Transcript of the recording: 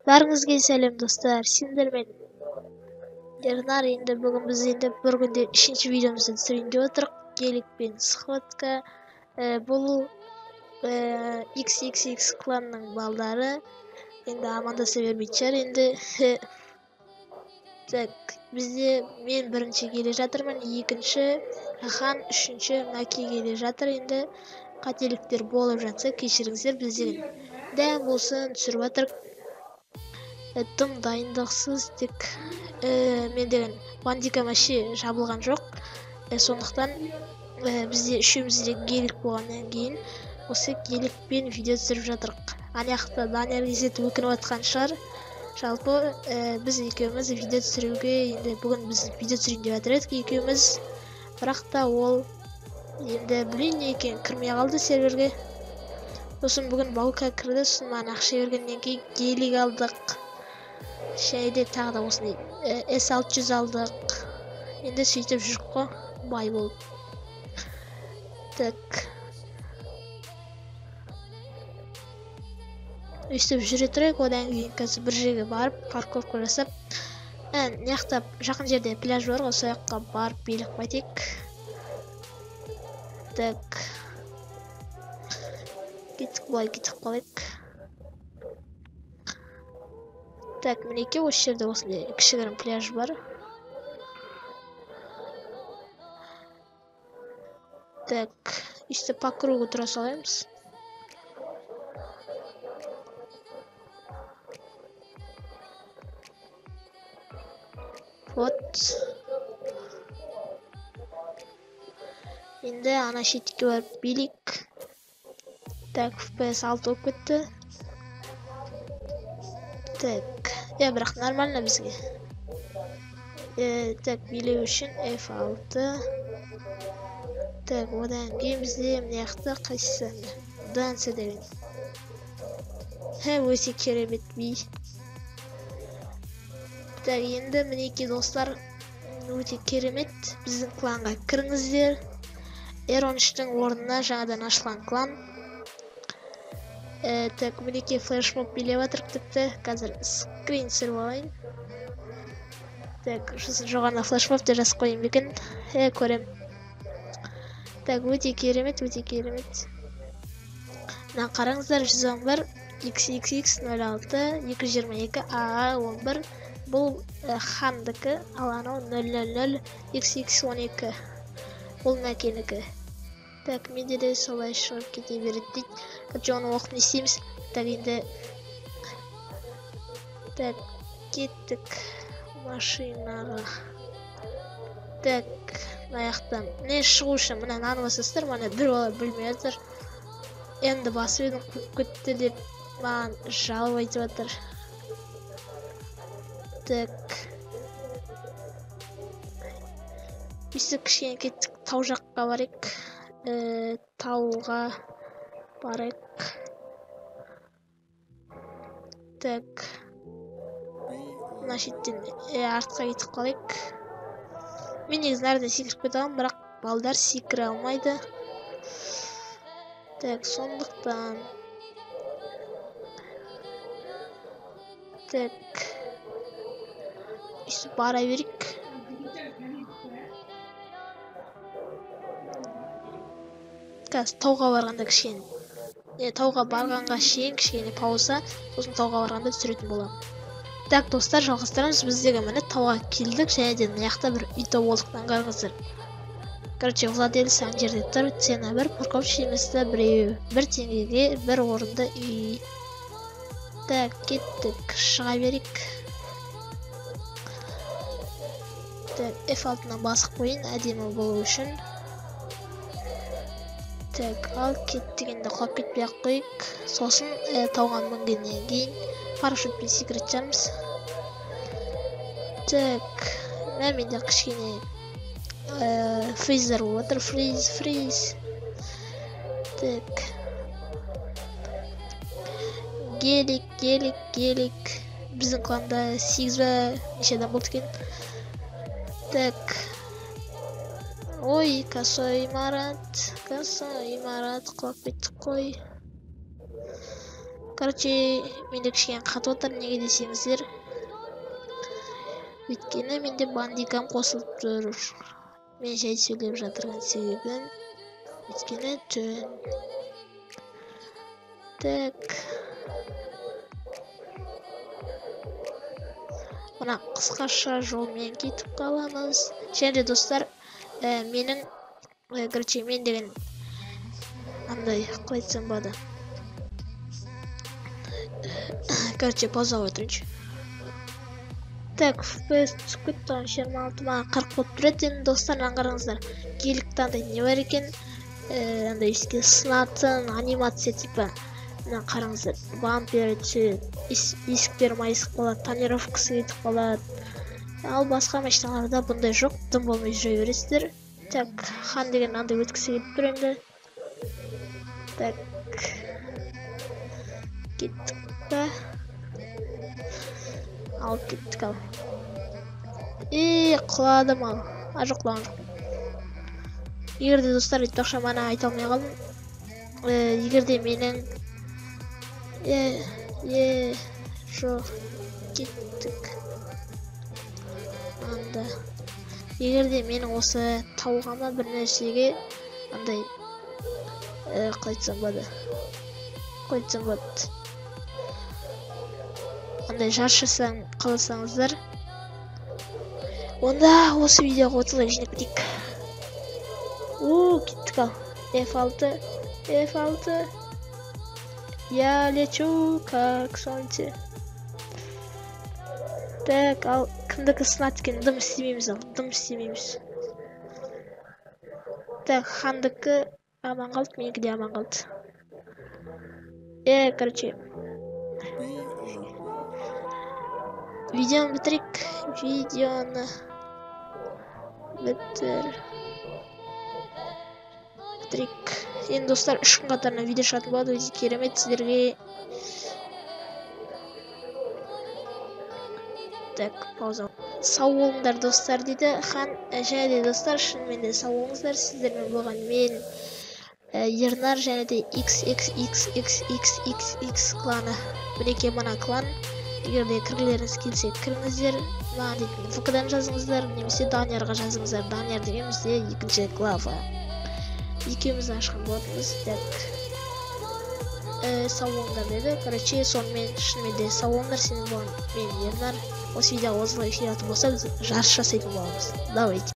Бәріңізге сәлем достар, сендермен Ернар. Енді бүгін біз бір күнде 3-ші видеомызды түсірейін деп отырық. Геликпен схватка. Бұл XXX кланның балдары. Енді амандаса бермейтін шығар енді. Так, бізде мен бірінші келе жатырмын, екінші Хан, үшінші Маки келе жатыр. Енді қателіктер болып жатса кешіріңіздер, бізден дәм болсын түсіріп жатырық. Тым дайындықсыз, тек мен деген вандика маши жабылған жоқ. Сондықтан бізде үшеумізде гелик болғаннан кейін осы геликпен видео түсіріп жатырық. Аяқта Данияр кезетіп өкініп жатқан шығар. Жалпы біз екеуміз видео түсіруге, енді бүгін біз видео түсірейін деп жатыр едік екеуміз. Бірақ та ол енді білмеймін не екен, кірмей қалды серверге. Сосын бүгін Баука кірді, сосын маған ақша бергеннен кейін гелик алдық. Шәйде тағы да осындай S600 алдық. Енді сөйтіп жүріп қой, бай болып. Так. Өйстіп жүре тұрайық, одан кейін қазір бір жерге барып, парковка жасап. Неқтап жақын жерде пляж бар, осы жаққа барып билік қайтайық. Так. Кеттік, бұлай кетіп қалайық. Так, мінеке осы жерде осындай кішігірім пляж бар. Так, үсті по кругу тұра салаймыз. Вот. Енді ана шетке барып билік. Так, FPS 6 болып кетті. Так, бірақ нормально бізге. Так, билеу үшін F6. Так, одан кейін бізде мыняқты қайсысы? Данса деген. Өте керемет би. Так, енді мінеке достар, өте керемет. Біздің кланға кіріңіздер. R13-тің орнына жаңадан ашылған клан. Так, мінеке флешмоб билеп жатырық тіпті. Қазір скрин түсіріп алайын. Так, жоғарына флешмобты жазып қойын бекен. Көрем. Так, өте керемет, өте керемет. Мына қараңыздар, 111 XXX06 222 AA11. Бұл Хандікі, ал анау 000 XX12. Бұл Мәкенікі. Так, менде де солай шығып кете береді дейді. Короче, оны оқып не істейміз. Так, енді. Так, кеттік машинаға. Так, аяқтан. Не шығу үшін мұна наны басасыздар, мұна бір бала білмей жатыр. Енді басып едім қуып кетті деп маған жалып айтып жатыр. Так. Бүйсік кішкене кеттік, тау жаққа барайық. Тауға барайық. Так. Мына шеттен артқа кетіп қалайық. Мен негізі нәрде секіріп кете аламын, бірақ балдар секіре алмайды. Так, сондықтан. Так. Үстіп бара берейік. Қазір тауға барғанда кішкене. Тауға барғанға шейін кішкене пауза, сосын тауға барғанда түсіретін боламын. Так, достар, жалғастырамыз. Біздегі міне тауға келдік, және де мыняқта бір үйті болдықтан қараңыздар. Короче, владелец ана жерде тұр, цена 1, парковщиімізді біреу. 1 теңгеге 1 орынды үй. Так, кеттік, шыға берейік. Так, F6-нан басып қойын, әдемі болу үшін. Так, ал кеттік, енді құлап кетпей ақ қойық. Сосын тауға мінгеннен кейін парашютпен секіріп жатырмыз. Так, менде кішкене фризер болып отыр, фриз. Так. Гелик. Біздің кланда 8 ба неше адам болды екен. Так. Ой, косой имарат, құлап кеттік қой. короче менде кішкене қатып отыр, неге десеңіздер, өйткені менде бандикам қосылып тұр. Мен жай сөйлеп жатырған себебім өйткені түн. Так, мына қысқаша жолмен кетіп қаламыз. Және де достар, менің короче мен деген андай қалай айтсам болады. Короче, пауза отырыншы. Так, FPS түсіп кетті, 26 маған 40 болып тұрады. Енді достар, қараңыздар, гелікті андай не бар екен, андай еске сынатын анимация типа. Мына қараңыздар, бампер есіктер майысып қалады, тонировкасы кетіп қалады. Ал басқа машиналарда бұндай жоқ, дым болмай жүре бересіздер. Так, хан деген андай өткісі кетіп тұр енді. Так, кеттік па? Алып кеттік ал. Құладым ал. Жоқ, құлаған жоқ. Егерде достар, айтпақша мана айта алмай қалдым. Егерде менің жоқ, кеттік. Анда. Егерде менің осы тауғама бір нәрсеге андай қайтсам болады. Андай жаршасаң қаласаңыздар, онда осы видеоға 30 лайк жинап кетейік. Кеттік ал. F6. Я лечу как солнце. Так, ал кімдікі сынады екен? Дым істемейміз. Так, хандікі аман қалды, менікі де аман қалды. Короче, видеоны бітірейік. Енді достар, 3 күн қатарынан видео шығатын болады. Өте керемет сіздерге. Так, пауза. Сау болыңдар достар дейді хан. Және де достар, шынымен де сау болыңыздар. Сіздермен болған мен Ернар, және де XXXXXX кланы. Мінеке мына клан. Егерде кіргілеріңіз келсе кіріңіздер. Маған дейтін ВК-дан жазыңыздар, немесе Даниярға жазыңыздар. Данияр деген бізде 2-ші глава. Екеумізді ашқан болатынбыз. Так, сау болыңдар деді. Короче, сонымен шынымен де сау болыңдар. Сенің болған мен Ернар. Осы видеоға 30 лайк жинатып болса, біз жарыс жасайтын боламыз. Давайте.